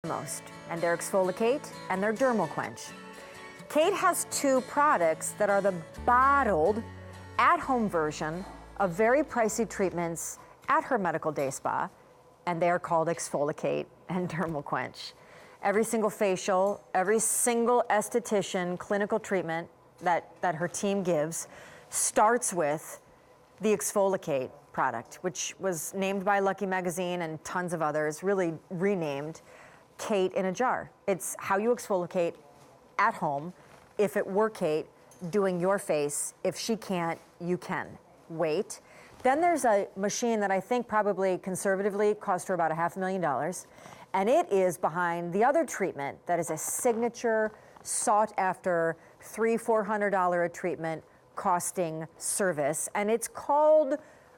most, and they're ExfoliKate and they're DermalQuench. Kate has two products that are the bottled at-home version of very pricey treatments at her medical day spa, and they are called ExfoliKate and DermalQuench. Every single facial, every single esthetician clinical treatment that her team gives starts with the ExfoliKate product, which was named by Lucky Magazine and tons of others, really renamed Kate in a jar. It's how you exfoliate at home. If it were Kate doing your face, if she can't, you can. Wait. Then there's a machine that I think probably conservatively cost her about $500,000, and it is behind the other treatment that is a signature, sought after, $300-400 a treatment costing service, and it's called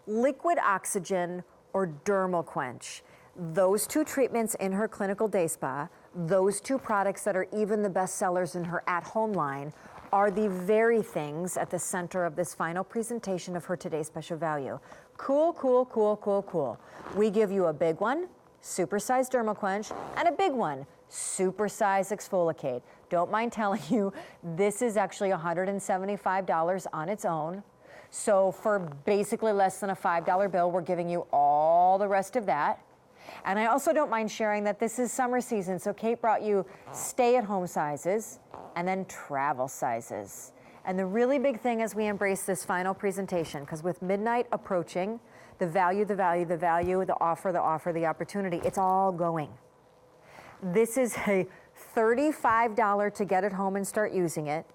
Liquid Oxygen or DermalQuench. Those two treatments in her clinical day spa, those two products that are even the best sellers in her at-home line, are the very things at the center of this final presentation of her today's special value. Cool, cool, cool, cool, cool. We give you a big one, supersized DermalQuench, and a big one, supersized ExfoliKate. Don't mind telling you, this is actually $175 on its own. So for basically less than a $5 bill, we're giving you all the rest of that. And I also don't mind sharing that this is summer season, so Kate brought you stay-at-home sizes and then travel sizes. And the really big thing as we embrace this final presentation, because with midnight approaching, the value, the value, the value, the offer, the opportunity, it's all going. This is a $35 to get it home and start using it,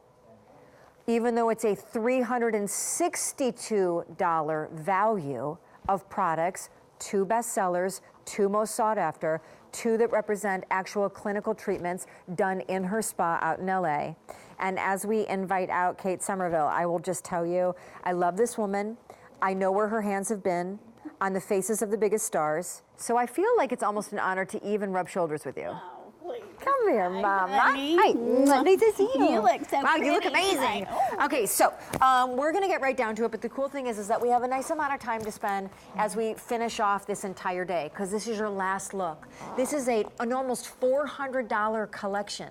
even though it's a $362 value of products, two bestsellers, two most sought after, two that represent actual clinical treatments done in her spa out in LA. And as we invite out Kate Somerville, I will just tell you, I love this woman. I know where her hands have been on the faces of the biggest stars. So I feel like it's almost an honor to even rub shoulders with you. Oh, please. Come here, Mama. Honey. Hi, nice to see you. You look so wow, pretty. you look amazing. Oh. Okay, so we're gonna get right down to it, but the cool thing is that we have a nice amount of time to spend as we finish off this entire day, because this is your last look. This is an almost $400 collection,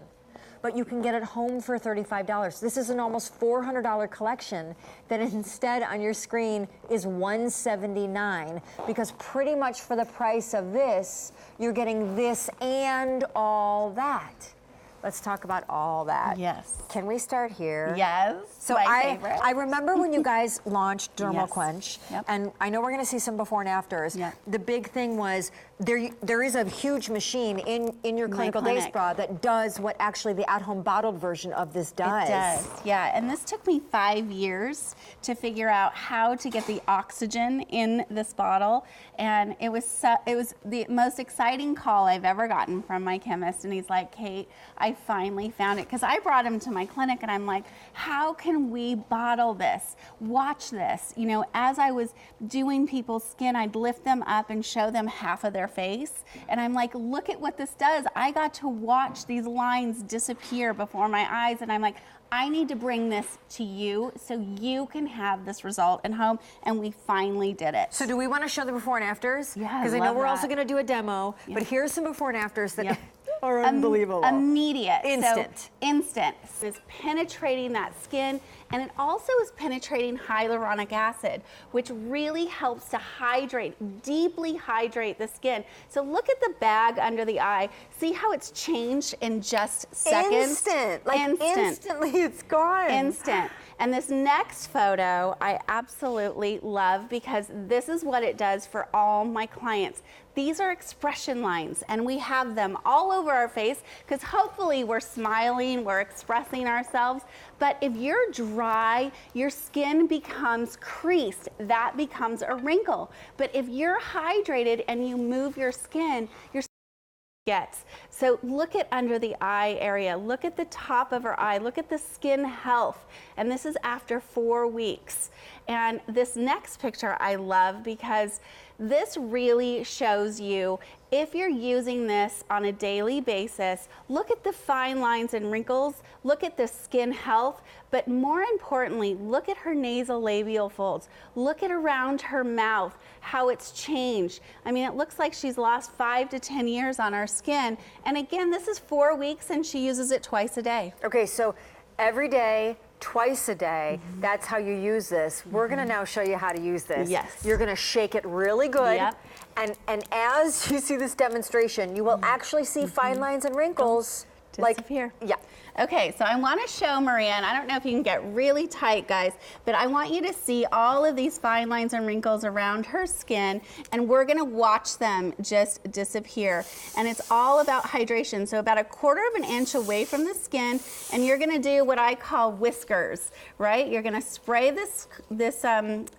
but you can get it home for $35. This is an almost $400 collection that instead on your screen is $179, because pretty much for the price of this, you're getting this and all that. Let's talk about all that. Yes. Can we start here? Yes. So my favorite. I remember when you guys launched DermalQuench, Yep. and I know we're going to see some before and afters. Yep. The big thing was there is a huge machine in your clinical day clinic. spa that does what actually the at-home bottled version of this does. It does, yeah. And this took me 5 years to figure out how to get the oxygen in this bottle. And it was the most exciting call I've ever gotten from my chemist. And he's like, Kate, I finally found it. Because I brought him to my clinic and I'm like, how can we bottle this? Watch this. You know, as I was doing people's skin, I'd lift them up and show them half of their face. And I'm like, look at what this does. I got to watch these lines disappear before my eyes. And I'm like, I need to bring this to you so you can have this result at home. And we finally did it. So do we want to show the before and afters? Yeah, Because I know love we're that. also going to do a demo, but here's some before and afters that Yep. are unbelievable. Immediate. Instant. So, instant. It's penetrating that skin, and it also is penetrating hyaluronic acid, which really helps to hydrate, deeply hydrate the skin. So look at the bag under the eye. See how it's changed in just seconds? Instant. Like instantly it's gone. Instant. And this next photo I absolutely love because this is what it does for all my clients. These are expression lines, and we have them all over our face because hopefully we're smiling, we're expressing ourselves. But if you're dry, your skin becomes creased. That becomes a wrinkle. But if you're hydrated and you move your skin gets. So look at under the eye area, look at the top of her eye, look at the skin health. And this is after 4 weeks. And this next picture I love because this really shows you if you're using this on a daily basis, look at the fine lines and wrinkles, look at the skin health, but more importantly, look at her nasal labial folds. Look at around her mouth, how it's changed. I mean, it looks like she's lost 5 to 10 years on our skin. And again, this is 4 weeks and she uses it twice a day. Okay, so every day, twice a day, that's how you use this. We're gonna now show you how to use this. Yes. You're gonna shake it really good. Yep. And as you see this demonstration, you will actually see fine lines and wrinkles. Disappear. Yeah. Okay, so I want to show Maria, and I don't know if you can get really tight, guys, but I want you to see all of these fine lines and wrinkles around her skin, and we're going to watch them just disappear. And it's all about hydration, so about 1/4 of an inch away from the skin, and you're going to do what I call whiskers, right? You're going to spray this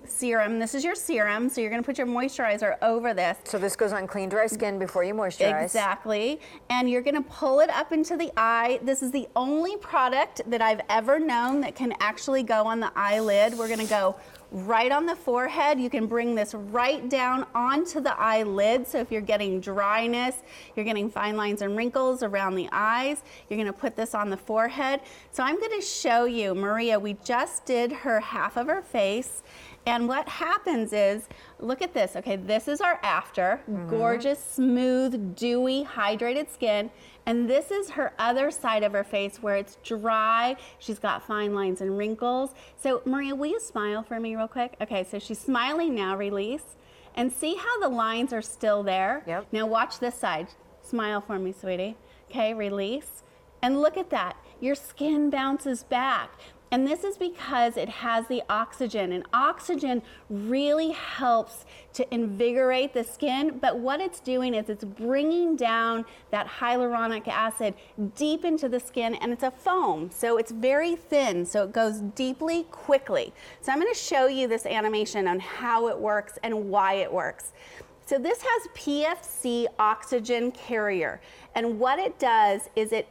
serum. This is your serum, so you're going to put your moisturizer over this. So this goes on clean, dry skin before you moisturize. Exactly. And you're going to pull it up into the eye. This is the only product that I've ever known that can actually go on the eyelid. We're going to go right on the forehead. You can bring this right down onto the eyelid. So if you're getting dryness, you're getting fine lines and wrinkles around the eyes, you're going to put this on the forehead. So I'm going to show you, Maria, we just did her half of her face. And what happens is, look at this, okay, this is our after, gorgeous, smooth, dewy, hydrated skin. And this is her other side of her face where it's dry, she's got fine lines and wrinkles. So Maria, will you smile for me real quick? Okay, so she's smiling now, release. And see how the lines are still there? Yep. Now watch this side. Smile for me, sweetie. Okay, release. And look at that, your skin bounces back. And this is because it has the oxygen, and oxygen really helps to invigorate the skin, but what it's doing is it's bringing down that hyaluronic acid deep into the skin, and it's a foam, so it's very thin, so it goes deeply quickly. So I'm going to show you this animation on how it works and why it works. So this has PFC oxygen carrier, and what it does is it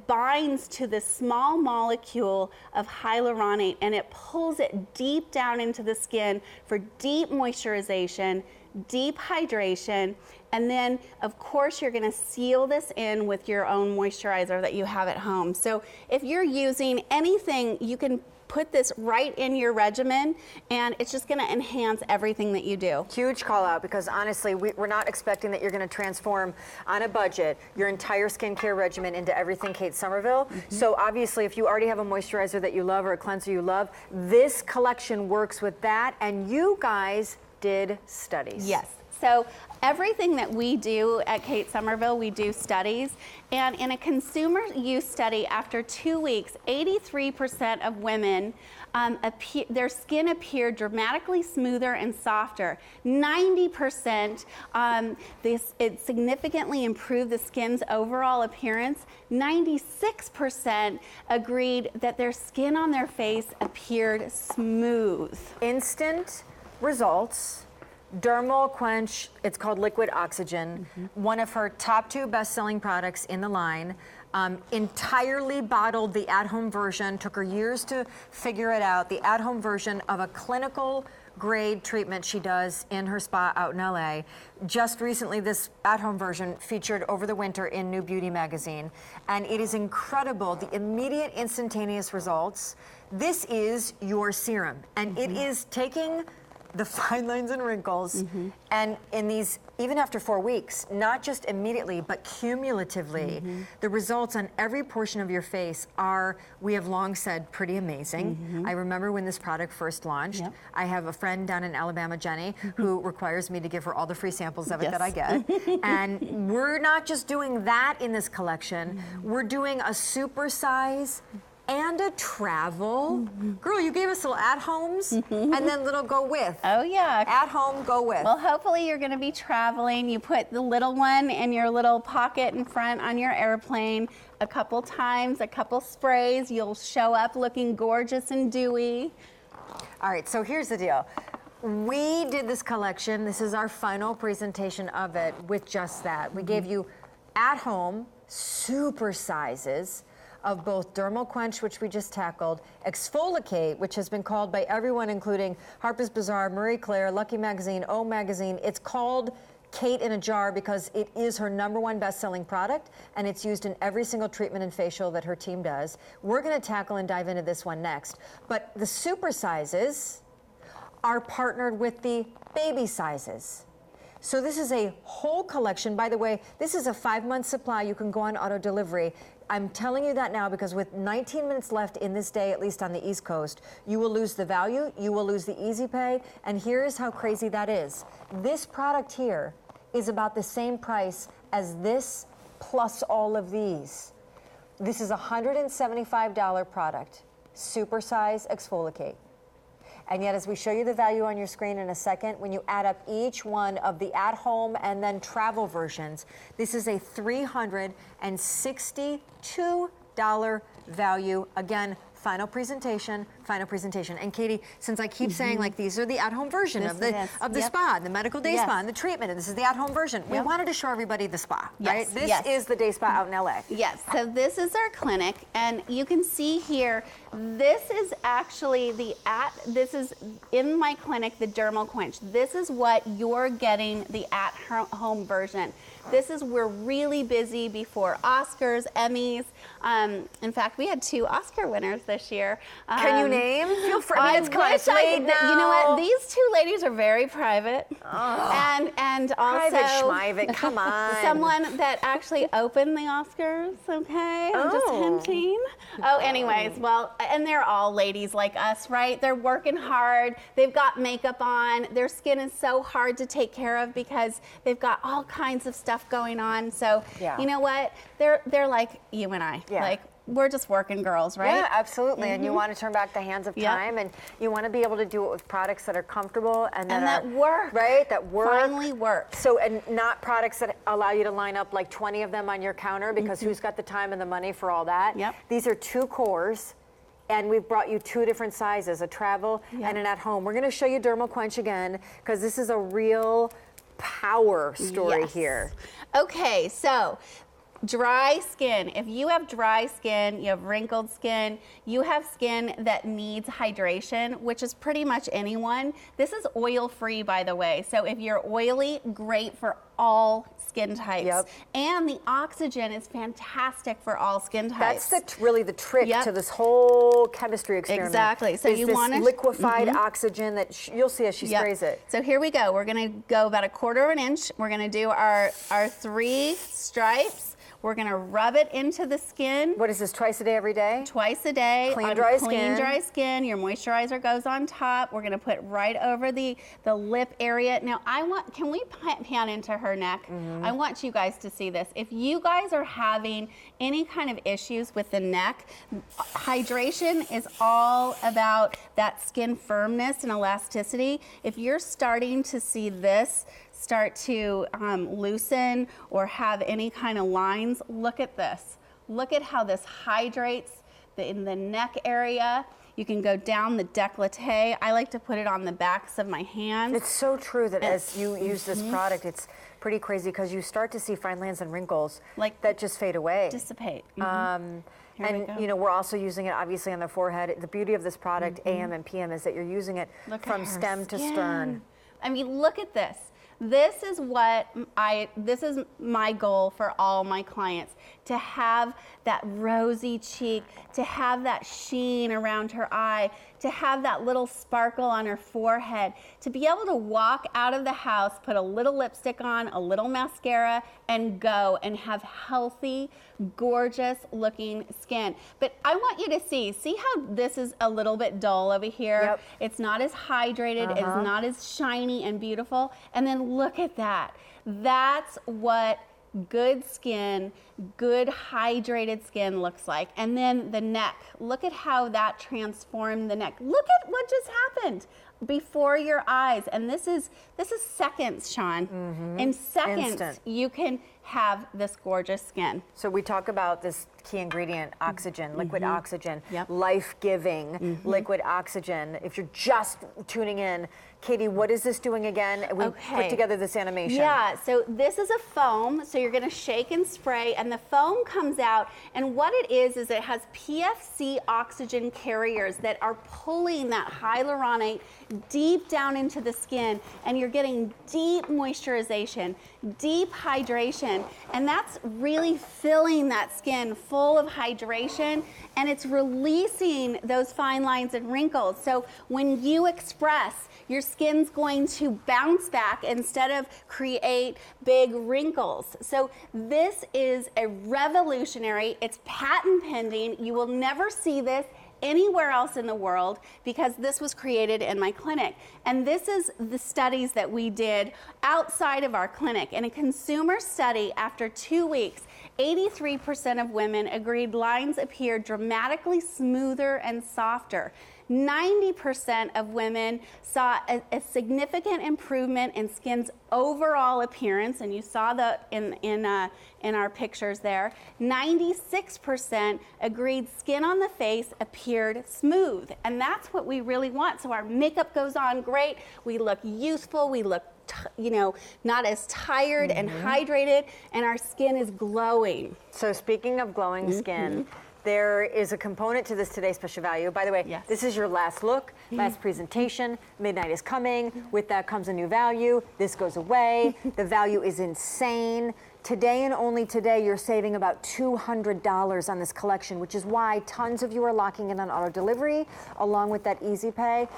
binds to the small molecule of hyaluronate and it pulls it deep down into the skin for deep moisturization, deep hydration, and then of course you're going to seal this in with your own moisturizer that you have at home. So if you're using anything, you can put this right in your regimen and it's just going to enhance everything that you do. Huge call out, because honestly, we're not expecting that you're going to transform on a budget your entire skincare regimen into everything Kate Somerville. So obviously, if you already have a moisturizer that you love or a cleanser you love, this collection works with that, and you guys did studies. Yes. So everything that we do at Kate Somerville, we do studies. And in a consumer use study, after 2 weeks, 83% of women, their skin appeared dramatically smoother and softer. 90%, it significantly improved the skin's overall appearance. 96% agreed that their skin on their face appeared smooth. Instant results. DermalQuench, it's called Liquid Oxygen, one of her top 2 best-selling products in the line. Entirely bottled the at-home version, took her years to figure it out, the at-home version of a clinical grade treatment she does in her spa out in LA. Just recently, this at-home version featured over the winter in New Beauty magazine, and it is incredible, the immediate instantaneous results. This is your serum, and it is taking the fine lines and wrinkles, and in these, even after 4 weeks, not just immediately, but cumulatively, the results on every portion of your face are, we have long said, pretty amazing. I remember when this product first launched. I have a friend down in Alabama, Jenny, who requires me to give her all the free samples of it that I get. And we're not just doing that in this collection, we're doing a super size and a travel. Girl, you gave us little at-homes and then little go with. Oh yeah. At home, go with. Well, hopefully you're going to be traveling. You put the little one in your little pocket in front on your airplane a couple times, a couple sprays. You'll show up looking gorgeous and dewy. All right, so here's the deal. We did this collection. This is our final presentation of it with just that. We gave you at-home super sizes of both DermalQuench, which we just tackled, ExfoliKate, which has been called by everyone, including Harper's Bazaar, Marie Claire, Lucky Magazine, O Magazine. It's called Kate in a jar because it is her #1 best-selling product, and it's used in every single treatment and facial that her team does. We're going to tackle and dive into this one next. But the super sizes are partnered with the baby sizes. So this is a whole collection. By the way, this is a 5-month supply. You can go on auto delivery. I'm telling you that now because with 19 minutes left in this day, at least on the East Coast, you will lose the value, you will lose the easy pay, and here's how crazy that is. This product here is about the same price as this plus all of these. This is a $175 product, supersize ExfoliKate. And yet, as we show you the value on your screen in a second, when you add up each one of the at-home and then travel versions, this is a $362 value. Again, final presentation. And Katie, since I keep saying like these are the at-home version of the spa, the medical day spa, and the treatment, and this is the at-home version. We wanted to show everybody the spa, right? This is the day spa out in LA. Yes, so this is our clinic, and you can see here, this is actually this is in my clinic, the DermalQuench. This is what you're getting, the at-home version. This is, we're really busy before Oscars, Emmys. In fact, we had 2 Oscar winners this year. Can you name? Feel free. I mean, it's kind of late now. You know what? These 2 ladies are very private. Oh. And also private schmivate, come on. Someone that actually opened the Oscars, okay? I'm just hinting. Oh, anyways, well, and they're all ladies like us, right? They're working hard. They've got makeup on. Their skin is so hard to take care of because they've got all kinds of stuff going on. So, you know what? They're like you and I. Like, we're just working girls, right? Yeah, absolutely. And you want to turn back the hands of time, and you want to be able to do it with products that are comfortable and that work. Right? That work. Finally work. So, and not products that allow you to line up like 20 of them on your counter because who's got the time and the money for all that? Yep. These are 2 cores. And we've brought you 2 different sizes, a travel and an at-home. We're going to show you DermalQuench again because this is a real power story here. Okay, so dry skin. If you have dry skin, you have wrinkled skin, you have skin that needs hydration, which is pretty much anyone. This is oil-free, by the way. So if you're oily, great for all skin types. And the oxygen is fantastic for all skin types. That's really the trick to this whole chemistry experiment. Exactly. So you want this liquefied oxygen that you'll see as she sprays it. So here we go. We're going to go about 1/4 of an inch. We're going to do our 3 stripes. We're going to rub it into the skin. What is this, twice a day, every day? Twice a day. Clean, dry skin. Clean, dry skin. Your moisturizer goes on top. We're going to put right over the lip area. Now, can we pan into her neck? I want you guys to see this. If you guys are having any kind of issues with the neck, hydration is all about that skin firmness and elasticity. If you're starting to see this start to loosen or have any kind of lines, look at this. Look at how this hydrates in the neck area. You can go down the décolleté. I like to put it on the backs of my hands. It's so true that as you use this product, it's pretty crazy because you start to see fine lines and wrinkles that just fade away. Dissipate. And you know, we're also using it obviously on the forehead. The beauty of this product, AM and PM, is that you're using it from stem to stern. I mean, look at this. This is my goal for all my clients, to have that rosy cheek, to have that sheen around her eye, to have that little sparkle on her forehead, to be able to walk out of the house, put a little lipstick on, a little mascara, and go and have healthy, gorgeous looking skin. But I want you to see how this is a little bit dull over here. It's not as hydrated, it's not as shiny and beautiful. And then look at that. That's what good skin, good hydrated skin looks like. And then the neck, look at how that transformed the neck. Look at what just happened before your eyes. And this is seconds, Shawn. In seconds, you can have this gorgeous skin. So we talk about this key ingredient, oxygen, liquid oxygen, Yep. life-giving liquid oxygen. If you're just tuning in, Katie, what is this doing again? We put together this animation. Yeah, so this is a foam, so you're gonna shake and spray, and the foam comes out, and what it is it has PFC oxygen carriers that are pulling that hyaluronate deep down into the skin, and you're getting deep moisturization, deep hydration, and that's really filling that skin full of hydration, and it's releasing those fine lines and wrinkles. So when you express, your skin's going to bounce back instead of create big wrinkles. So this is a revolutionary, it's patent pending. You will never see this anywhere else in the world because this was created in my clinic. And this is the studies that we did outside of our clinic. In a consumer study, after 2 weeks, 83% of women agreed lines appeared dramatically smoother and softer. 90% of women saw a significant improvement in skin's overall appearance, and you saw that in our pictures there. 96% agreed skin on the face appeared smooth, and that's what we really want. So our makeup goes on great, we look youthful, we look not as tired and hydrated, and our skin is glowing. So speaking of glowing skin, there is a component to this today's special value. By the way, this is your last look, last presentation. Midnight is coming. With that comes a new value. This goes away. The value is insane. Today and only today, you're saving about $200 on this collection, which is why tons of you are locking in on auto delivery, along with that easy pay.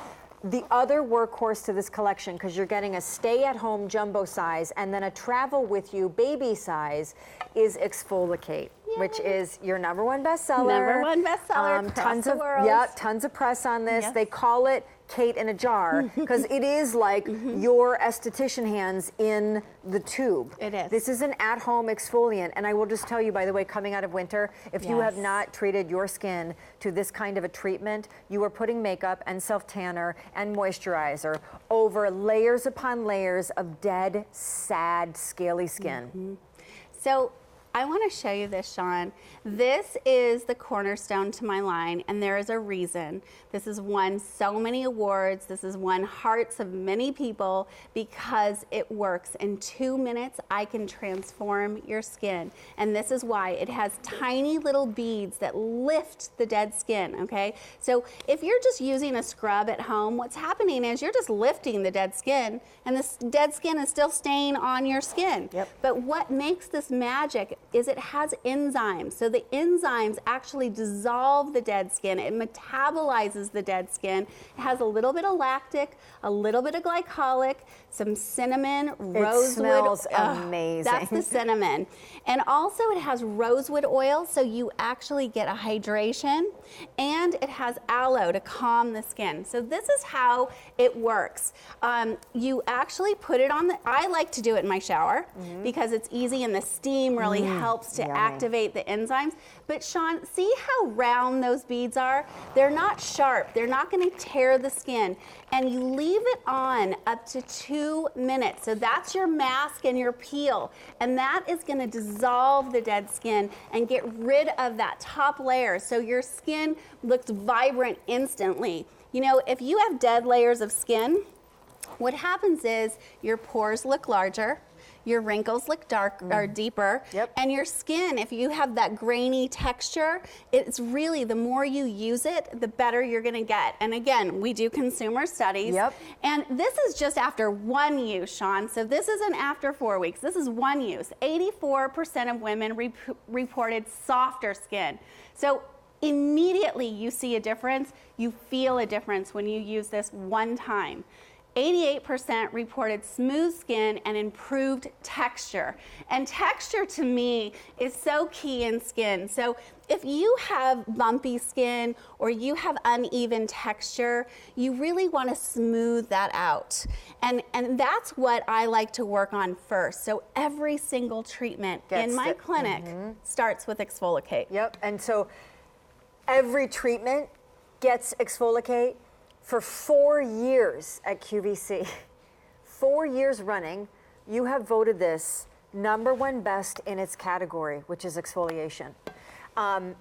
The other workhorse to this collection, because you're getting a stay-at-home jumbo size and then a travel with you baby size, is ExfoliKate, which is your #1 bestseller. #1 bestseller across the world. Yeah, tons of press on this. Yes. They call it Kate in a jar because it is like your esthetician hands in the tube. It is. This is an at-home exfoliant, and I will just tell you, by the way, coming out of winter, if you have not treated your skin to this kind of a treatment, you are putting makeup and self-tanner and moisturizer over layers upon layers of dead, sad, scaly skin. So I want to show you this, Shawn. This is the cornerstone to my line, and there is a reason. This has won so many awards. This has won hearts of many people because it works. In 2 minutes, I can transform your skin. And this is why it has tiny little beads that lift the dead skin, okay? So if you're just using a scrub at home, what's happening is you're just lifting the dead skin, and this dead skin is still staying on your skin. Yep. But what makes this magic is it has enzymes. So the enzymes actually dissolve the dead skin. It metabolizes the dead skin. It has a little bit of lactic, a little bit of glycolic, some cinnamon, rosewood. It smells amazing. That's the cinnamon. And also it has rosewood oil, so you actually get a hydration, and it has aloe to calm the skin. So this is how it works. You actually put it on I like to do it in my shower because it's easy and the steam really helps to activate the enzymes. But Shawn, see how round those beads are? They're not sharp. They're not going to tear the skin. And you leave it on up to 2 minutes. So that's your mask and your peel. And that is going to dissolve the dead skin and get rid of that top layer. So your skin looks vibrant instantly. You know, if you have dead layers of skin, what happens is your pores look larger, your wrinkles look or deeper, and your skin, if you have that grainy texture, it's really, the more you use it, the better you're gonna get. And again, we do consumer studies, and this is just after 1 use, Shawn. So this isn't after 4 weeks, this is 1 use. 84% of women reported softer skin. So immediately you see a difference, you feel a difference when you use this one time. 88% reported smooth skin and improved texture. And texture to me is so key in skin. So if you have bumpy skin or you have uneven texture, you really want to smooth that out. And that's what I like to work on first. So every single treatment in my clinic starts with ExfoliKate. Yep, and so every treatment gets ExfoliKate. For 4 years at QVC, 4 years running, you have voted this #1 best in its category, which is exfoliation.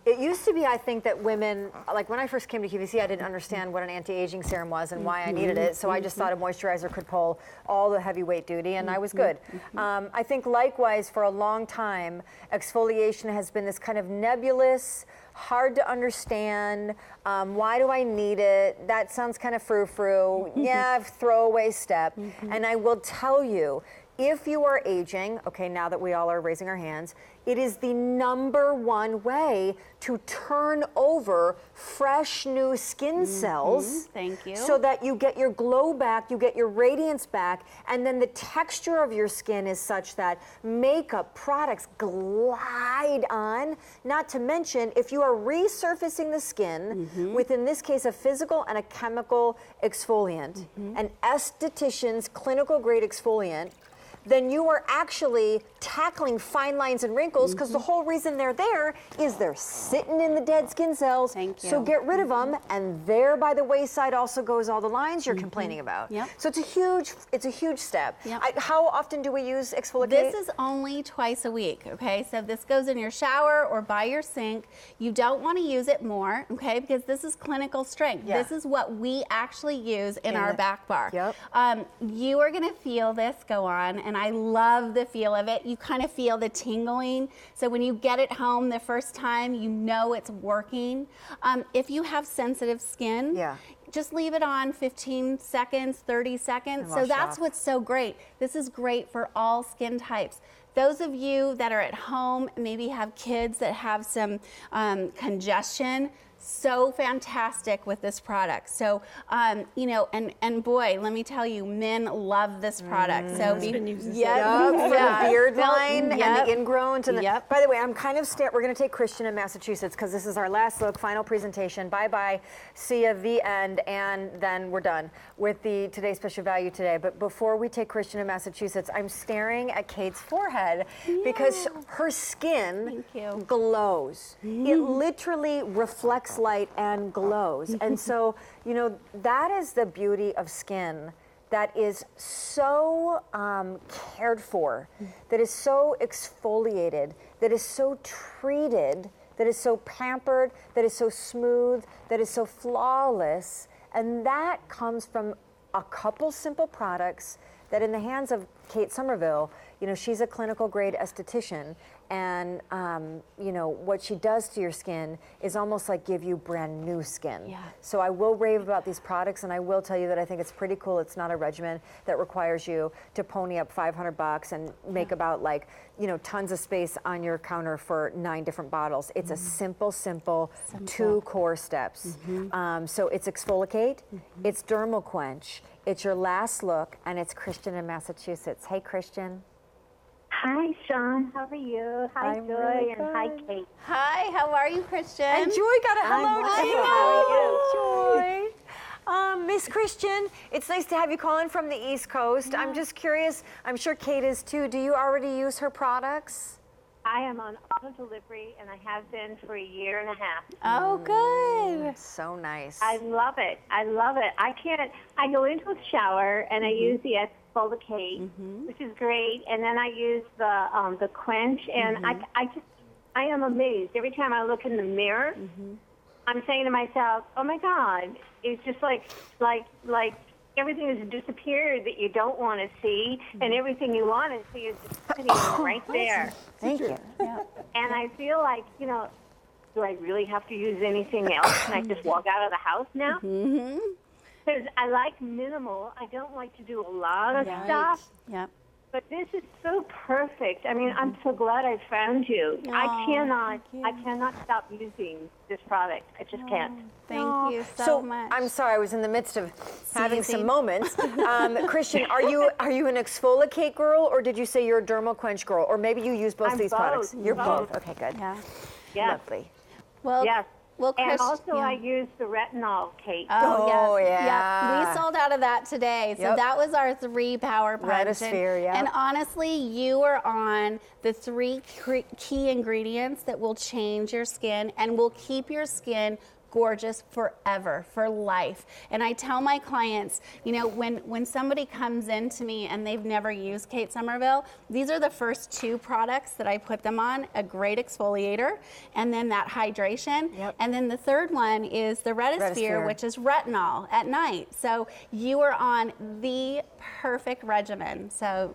It used to be, I think, that women, like when I first came to QVC, I didn't understand what an anti-aging serum was and why I needed it. So I just thought a moisturizer could pull all the heavyweight duty, and I was good. I think likewise, for a long time, exfoliation has been this kind of nebulous, hard to understand. Why do I need it? That sounds kind of frou-frou. Yeah, throwaway step. And I will tell you, if you are aging, okay, now that we all are raising our hands, it is the #1 way to turn over fresh new skin cells. Thank you. So that you get your glow back, you get your radiance back, and then the texture of your skin is such that makeup products glide on. Not to mention, if you are resurfacing the skin with, in this case, a physical and a chemical exfoliant, an esthetician's clinical grade exfoliant, then you are actually tackling fine lines and wrinkles, because the whole reason they're there is they're sitting in the dead skin cells. Thank you. So get rid of them, and there by the wayside also goes all the lines you're complaining about. Yep. So it's a huge step. Yep. How often do we use ExfoliKate? This is only twice a week, okay? So this goes in your shower or by your sink. You don't want to use it more, okay? Because this is clinical strength. Yeah. This is what we actually use in our back bar. Yep. You are going to feel this go on, and I love the feel of it. You kind of feel the tingling. So when you get it home the first time, you know it's working. If you have sensitive skin, just leave it on 15 seconds, 30 seconds. So that's what's so great. This is great for all skin types. Those of you that are at home, maybe have kids that have some congestion, so fantastic with this product. So, you know, and boy, let me tell you, men love this product. So, for the beard line and the ingrowns. And by the way, I'm kind of we're going to take Christian in Massachusetts, because this is our last look, final presentation. Bye-bye. See ya, the end. And then we're done with the Today's Special Value today. But before we take Christian in Massachusetts, I'm staring at Kate's forehead because her skin glows. It literally reflects light and glows. And so, you know, that is the beauty of skin that is so cared for, that is so exfoliated, that is so treated, that is so pampered, that is so smooth, that is so flawless. And that comes from a couple simple products that, in the hands of Kate Somerville, you know, she's a clinical grade esthetician, and you know, what she does to your skin is almost like give you brand new skin. So I will rave about these products, and I will tell you that I think it's pretty cool. It's not a regimen that requires you to pony up $500 and make about, like, you know, tons of space on your counter for 9 different bottles. It's a simple 2 core steps. So it's ExfoliKate, it's DermalQuench, it's your last look, and it's Christian in Massachusetts. Hey, Christian. Hi, Shawn. How are you? Hi, I'm Joy, really and good. hi, Kate. Hi, how are you, Christian? And Joy got a hello How too. Joy. Miss Christian, it's nice to have you calling from the East Coast. I'm just curious, I'm sure Kate is too. Do you already use her products? I am on auto delivery, and I have been for 1.5 years. Oh, good. So nice. I love it. I love it. I go into a shower, and I use the ExfoliKate, which is great, and then I use the Quench, and I am amazed. Every time I look in the mirror, I'm saying to myself, oh my God, it's just like everything has disappeared that you don't want to see, and everything you want to see is just sitting right there. Thank you. And I feel like, you know, do I really have to use anything else? Can I just walk out of the house now? Because I like minimal. I don't like to do a lot of stuff. But this is so perfect. I mean, I'm so glad I found you. I cannot stop using this product. I just can't. Thank you so much. I'm sorry, I was in the midst of having some moments. Christian, are you an ExfoliKate girl, or did you say you're a DermalQuench girl? Or maybe you use both these products? You're both. Okay, good. Lovely. Well, Well, and also I use the retinol, Kate. Oh, yeah. We sold out of that today. So that was our 3 power punch. Retisphere, And honestly, you are on the 3 key ingredients that will change your skin and will keep your skin gorgeous forever, for life. And I tell my clients, you know, when somebody comes in to me and they've never used Kate Somerville, these are the first 2 products that I put them on, a great exfoliator, and then that hydration. Yep. And then the third one is the Retisphere, which is retinol at night. So you are on the perfect regimen. So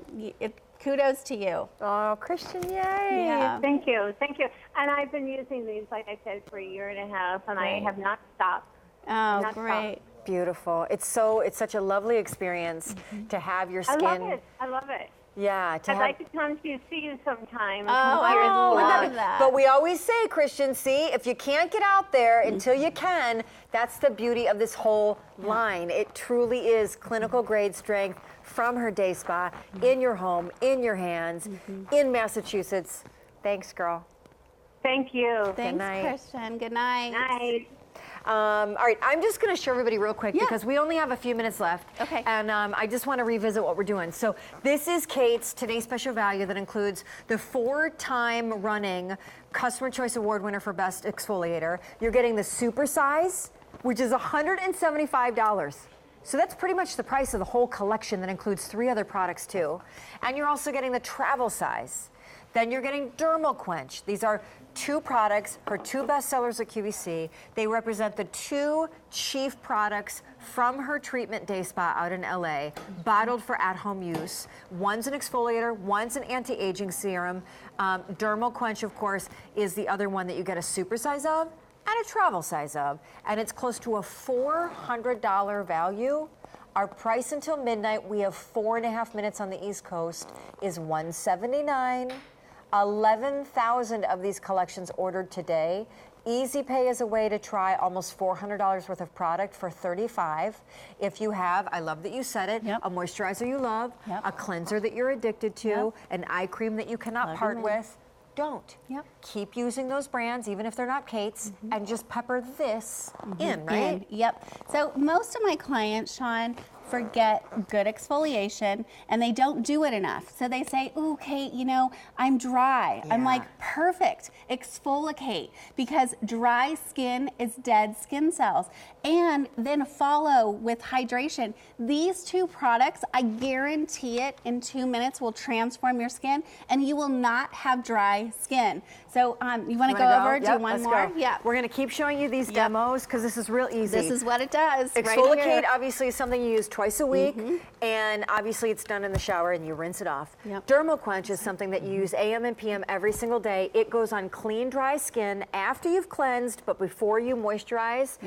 kudos to you. Oh, Christian, yay. Yeah. Thank you. Thank you. And I've been using these, like I said, for a year and a half, and I have not stopped. Oh, Not great. stopped. Beautiful. It's such a lovely experience to have your skin. I love it. I love it. Yeah, to I'd have. like to come to see you sometime. Oh, I would love that. But we always say, Christian, see, if you can't get out there until you can, that's the beauty of this whole line. It truly is clinical grade strength from her day spa, in your home, in your hands, in Massachusetts. Thanks, girl. Thank you. Thanks, night. Christian. Good night. Night. All right, I'm just going to show everybody real quick because we only have a few minutes left. Okay. And I just want to revisit what we're doing. So this is Kate's today's special value that includes the 4-time running Customer Choice Award winner for Best Exfoliator. You're getting the super size, which is $175. So that's pretty much the price of the whole collection that includes 3 other products too. And you're also getting the travel size. Then you're getting DermalQuench. These are 2 products, her 2 bestsellers at QVC. They represent the 2 chief products from her treatment day spa out in LA, bottled for at-home use. One's an exfoliator, one's an anti-aging serum. DermalQuench, of course, is the other one that you get a super size of and a travel size of. And it's close to a $400 value. Our price until midnight, we have 4.5 minutes on the East Coast, is $179. 11,000 of these collections ordered today. Easy Pay is a way to try almost $400 worth of product for $35. If you have, I love that you said it, a moisturizer you love, a cleanser that you're addicted to, an eye cream that you cannot part with, don't. Keep using those brands, even if they're not Kate's, and just pepper this in, right? Yep. So most of my clients, Shawn, forget good exfoliation and they don't do it enough. So they say, ooh, Kate, you know, I'm dry. I'm like, perfect, ExfoliKate, because dry skin is dead skin cells. And then follow with hydration. These 2 products, I guarantee it, in 2 minutes will transform your skin and you will not have dry skin. So you want to go over, do one more? Go. Yeah. We're going to keep showing you these demos because this is real easy. This is what it does. ExfoliKate right obviously is something you use twice a week, and obviously it's done in the shower and you rinse it off. DermalQuench is something that you use AM and PM every single day. It goes on clean, dry skin after you've cleansed, but before you moisturize.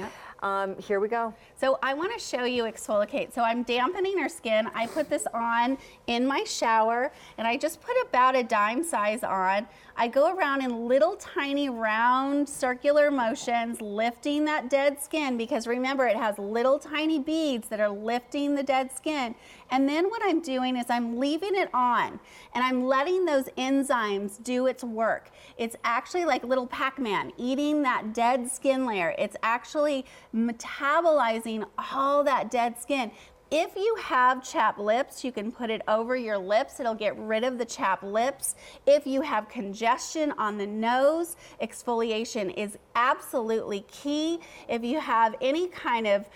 Here we go. So I want to show you ExfoliKate. So I'm dampening her skin. I put this on in my shower, and I just put about a dime size on. I go around in little tiny round circular motions, lifting that dead skin, because remember, it has little tiny beads that are lifting the dead skin. And then what I'm doing is I'm leaving it on and I'm letting those enzymes do its work. It's actually like little Pac-Man eating that dead skin layer. It's actually metabolizing all that dead skin. If you have chapped lips, you can put it over your lips. It'll get rid of the chapped lips. If you have congestion on the nose, exfoliation is absolutely key. If you have any kind of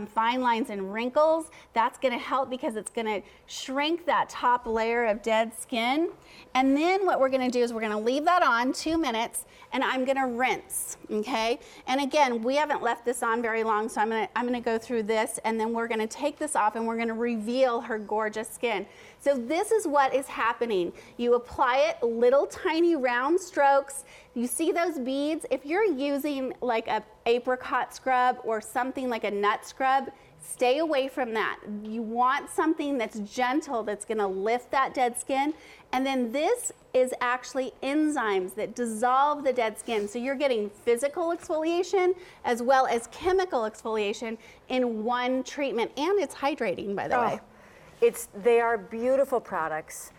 fine lines and wrinkles, that's gonna help because it's gonna shrink that top layer of dead skin. And then what we're gonna do is we're gonna leave that on 2 minutes and I'm gonna rinse, okay? And again, we haven't left this on very long, so I'm gonna go through this and then we're gonna take this off and we're gonna reveal her gorgeous skin. So this is what is happening. You apply it little tiny round strokes. You see those beads? If you're using like a apricot scrub or something like a nut scrub, stay away from that. You want something that's gentle, that's gonna lift that dead skin. And then this is actually enzymes that dissolve the dead skin. So you're getting physical exfoliation as well as chemical exfoliation in one treatment. And it's hydrating, by the way. They are beautiful products.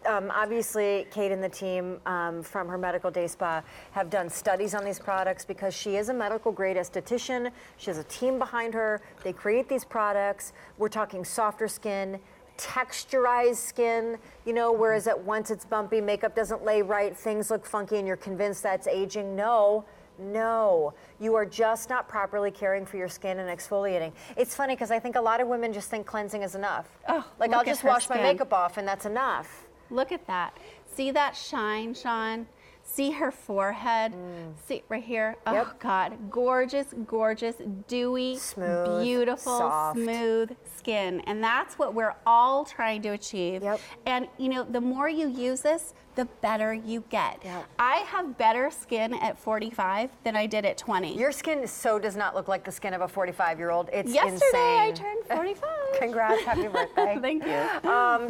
Obviously, Kate and the team from her medical day spa have done studies on these products because she is a medical grade esthetician. She has a team behind her. They create these products. We're talking softer skin, texturized skin, you know, whereas at once it's bumpy, makeup doesn't lay right, things look funky, and you're convinced that's aging. No, No, you are just not properly caring for your skin and exfoliating. It's funny because I think a lot of women just think cleansing is enough. Oh, like, look I'll at just her wash my skin. makeup off and that's enough. Look at that. See that shine, Shawn? See her forehead? See right here? Oh, Yep. God. Gorgeous, gorgeous, dewy, Smooth, beautiful, soft. smooth skin. And that's what we're all trying to achieve. Yep. And, you know, the more you use this, the better you get. Yep. I have better skin at 45 than I did at 20. Your skin so does not look like the skin of a 45-year-old. It's Yesterday I insane. turned 45. Congrats, happy birthday. Thank you.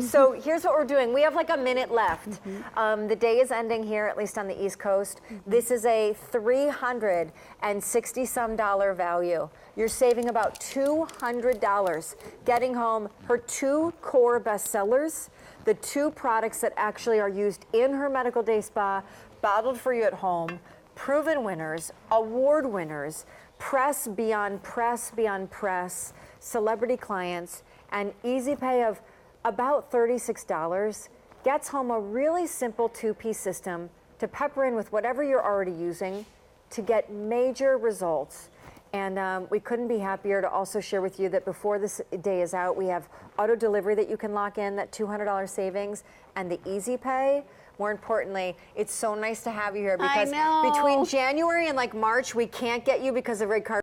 So here's what we're doing. We have like a minute left. The day is ending here, at least on the East Coast. This is a $360-some value. You're saving about $200, getting home her 2 core bestsellers, the 2 products that actually are used in her medical day spa, bottled for you at home, proven winners, award winners, press beyond press beyond press, celebrity clients, and easy pay of about $36, gets home a really simple 2-piece system to pepper in with whatever you're already using to get major results. And we couldn't be happier to also share with you that before this day is out, we have auto delivery that you can lock in, that $200 savings, and the easy pay. More importantly, it's so nice to have you here because I know. between January and like March, we can't get you because of red carpet.